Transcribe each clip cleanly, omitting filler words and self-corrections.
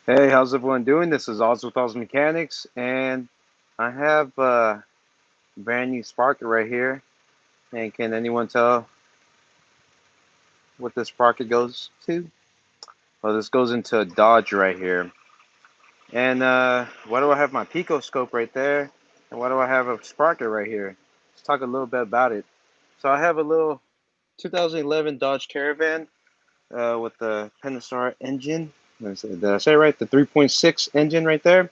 Hey, how's everyone doing? This is Oz with Oz Mechanics, and I have a brand new sprocket right here. And can anyone tell what this sprocket goes to? Well, this goes into a Dodge right here. And why do I have my Pico scope right there? And why do I have a sprocket right here? Let's talk a little bit about it. So I have a little 2011 Dodge Caravan with the Pentastar engine. Did I say it right? The 3.6 engine right there.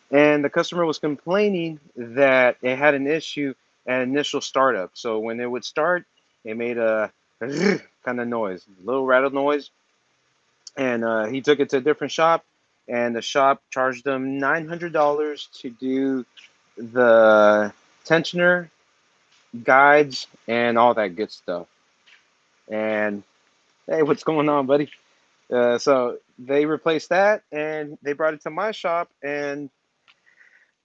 And the customer was complaining that it had an issue at initial startup. So when it would start, it made a kind of noise, a little rattle noise. And he took it to a different shop, and the shop charged him $900 to do the tensioner, guides, and all that good stuff. And hey, what's going on, buddy? So they replaced that, and they brought it to my shop, and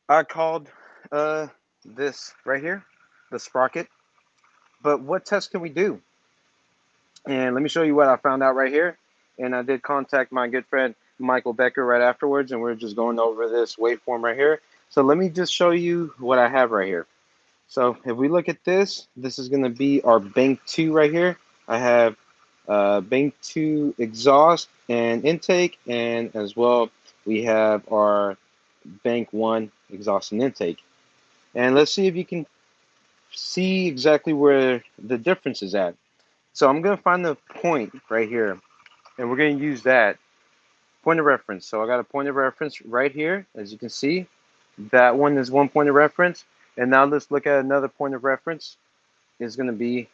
I called uh, this right here, the sprocket. But what test can we do? And let me show you what I found out right here. And I did contact my good friend Michael Becker right afterwards, and we're just going over this waveform right here. So let me just show you what I have right here. So if we look at this, this is going to be our bank 2 right here. I have bank 2 exhaust and intake, and as well we have our bank 1 exhaust and intake. And let's see if you can see exactly where the difference is at. So I'm going to find the point right here, and we're going to use that point of reference. So I got a point of reference right here, as you can see. That one is one point of reference. And now let's look at another point of reference. Is going to be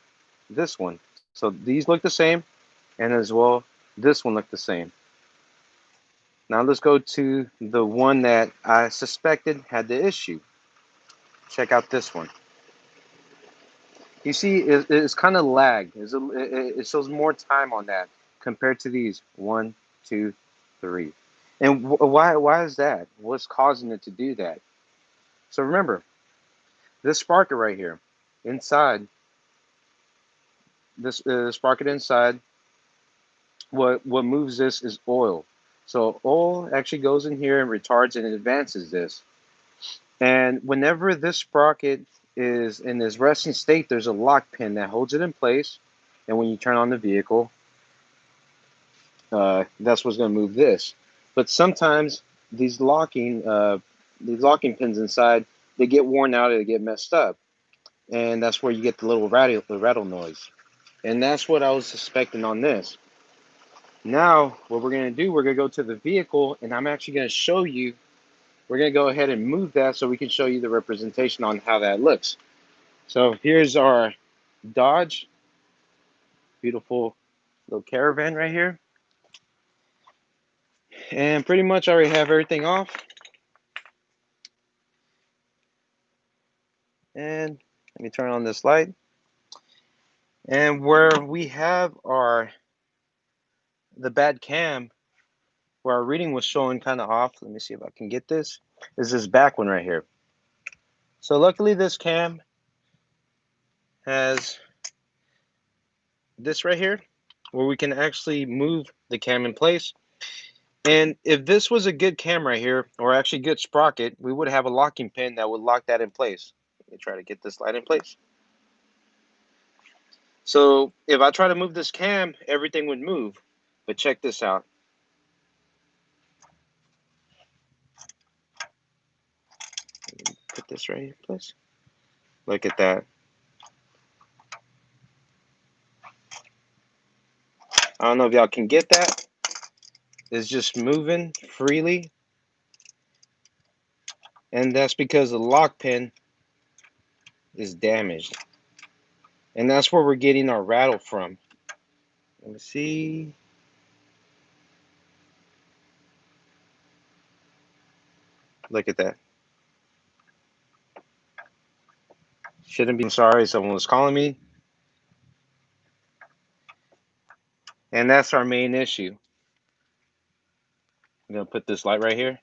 this one. So these look the same, and as well, this one looked the same. Now let's go to the one that I suspected had the issue. Check out this one. You see, it's kind of lagged. It shows more time on that compared to these 1, 2, 3. And why is that? What's causing it to do that? So remember, this sprocket right here, inside this sprocket inside, what moves this is oil. So oil actually goes in here and retards and advances this. And whenever this sprocket is in this resting state, there's a lock pin that holds it in place. And when you turn on the vehicle, that's what's going to move this. But sometimes these locking pins inside, they get worn out or they get messed up, and that's where you get the rattle noise. And that's what I was suspecting on this. Now, what we're going to do, we're going to go to the vehicle, and I'm actually going to show you. We're going to go ahead and move that so we can show you the representation on how that looks. So here's our Dodge, beautiful little Caravan right here. And pretty much I already have everything off. And let me turn on this light. And where we have the bad cam, where our reading was showing kind of off, let me see if I can get this, is this back one right here. So luckily this cam has this right here, where we can actually move the cam in place. And if this was a good cam right here, or actually good sprocket, we would have a locking pin that would lock that in place. Let me try to get this light in place. So if I try to move this cam, everything would move. But check this out. Put this right here, please. Look at that. I don't know if y'all can get that. It's just moving freely. And that's because the lock pin is damaged. And that's where we're getting our rattle from. Let me see. Look at that. Shouldn't be. I'm sorry, someone was calling me. And that's our main issue. I'm going to put this light right here.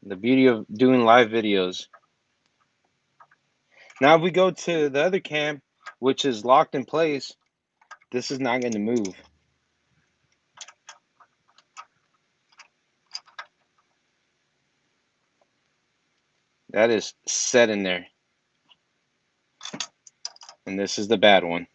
The beauty of doing live videos. Now if we go to the other cam, which is locked in place, this is not going to move. That is set in there. And this is the bad one.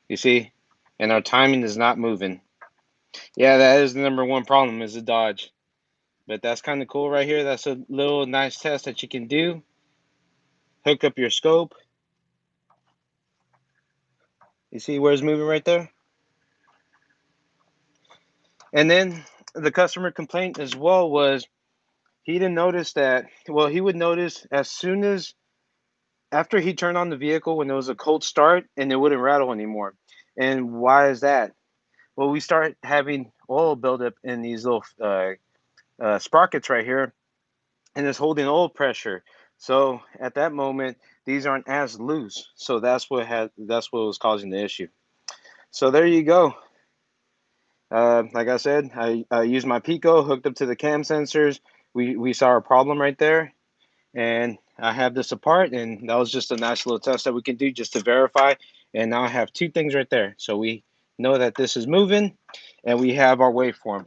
You see? And our timing is not moving. Yeah, that is the number one problem is the dodge. But that's kind of cool right here. That's a little nice test that you can do. Hook up your scope. You see where it's moving right there? And then the customer complaint as well was he didn't notice that. Well, he would notice as soon as after he turned on the vehicle when it was a cold start and it wouldn't rattle anymore. And why is that? Well, we start having oil buildup in these little sprockets right here, and it's holding oil pressure. So at that moment, these aren't as loose. So that's what was causing the issue. So there you go. Like I said, I used my Pico hooked up to the cam sensors. We saw a problem right there, and I have this apart, and that was just a nice little test that we can do just to verify. And now I have two things right there, so we know that this is moving, and we have our waveform.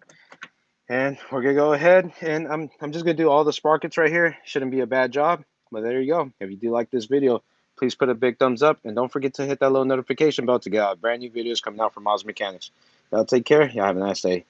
And we're gonna go ahead, and I'm just gonna do all the sprockets right here. Shouldn't be a bad job, but there you go. If you do like this video, please put a big thumbs up, and don't forget to hit that little notification bell to get out brand new videos coming out from Oz Mechanics. Y'all take care. Y'all have a nice day.